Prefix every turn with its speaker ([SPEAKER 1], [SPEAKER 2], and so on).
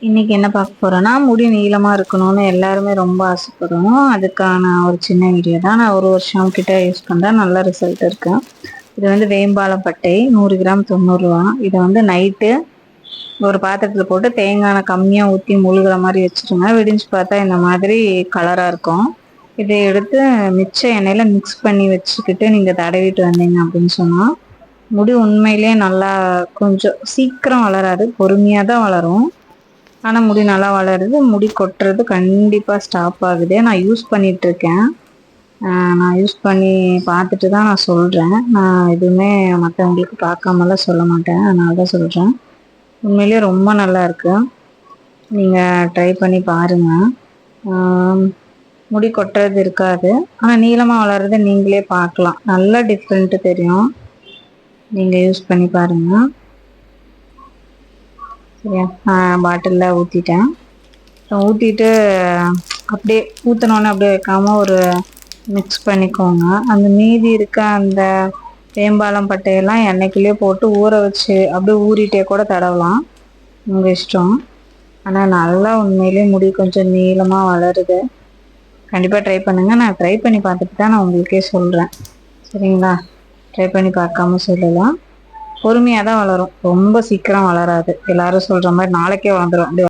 [SPEAKER 1] இன்னைக்கு என்ன பார்க்க போறோம்னா, முடி நீளமா இருக்கணும்னு எல்லாருமே ரொம்ப ஆசைப்படுவோம். அதுக்கான ஒரு சின்ன வீடியோ தான். நான் 1 வருஷம் கிட்ட யூஸ் பண்றேன். நல்ல ரிசல்ட் இருக்கு. இது வந்து வேம்பாலம் பட்டை 100 கிராம் ரூ. 90. இதை வந்து நைட்டு ஒரு பாத்திரத்தில் போட்டு தேங்காய் எண்ணெய் கம்மியாக ஊற்றி முழுகிற மாதிரி வச்சுருங்க. விடிஞ்சு பார்த்தா இந்த மாதிரி கலராக இருக்கும். இதை எடுத்து மிச்ச எண்ணெயில் மிக்ஸ் பண்ணி வச்சுக்கிட்டு நீங்கள் தடவிட்டு வந்தீங்க அப்படின்னு சொன்னால் முடி உண்மையிலே நல்லா கொஞ்சம் சீக்கிரம் வளராது, பொறுமையாக தான் வளரும். ஆனால் முடி நல்லா வளருது, முடி கொட்டுறது கண்டிப்பாக ஸ்டாப் ஆகுது. நான் யூஸ் பண்ணிகிட்ருக்கேன். நான் யூஸ் பண்ணி பார்த்துட்டு தான் நான் சொல்கிறேன். நான் எதுவுமே மற்றவங்களுக்கு பார்க்காமலாம் சொல்ல மாட்டேன், அதனால தான் சொல்கிறேன். உண்மையிலேயே ரொம்ப நல்லா இருக்கு. நீங்கள் ட்ரை பண்ணி பாருங்கள். முடி கொட்டுறது இருக்காது, ஆனால் நீளமாக வளர்றதை நீங்களே பார்க்கலாம். நல்ல டிஃப்ரெண்ட்டு தெரியும். நீங்கள் யூஸ் பண்ணி பாருங்கள். சரியா? பாட்டிலில் ஊற்றிட்டேன். ஊற்றிட்டு அப்படியே ஊற்றினோன்னே அப்படியே வைக்காமல் ஒரு மிக்ஸ் பண்ணிக்கோங்க. அந்த மீதி இருக்க அந்த வேம்பாலம் பட்டையெல்லாம் எண்ணெய்க்குள்ளேயே போட்டு ஊற வச்சு அப்படியே ஊறிட்டே கூட தடவலாம், உங்கள் இஷ்டம். ஆனால் நல்லா உண்மையிலே முடி கொஞ்சம் நீளமாக வளருது. கண்டிப்பாக ட்ரை பண்ணுங்கள். நான் ட்ரை பண்ணி பார்த்துட்டு தான் நான் உங்களுக்கே சொல்கிறேன். சரிங்களா? ட்ரை பண்ணி பார்க்காம சொல்லலாம். பொறுமையாக தான் வளரும், ரொம்ப சீக்கிரம் வளராது. எல்லாரும் சொல்கிற மாதிரி நாளைக்கே வளர்ந்துடும்.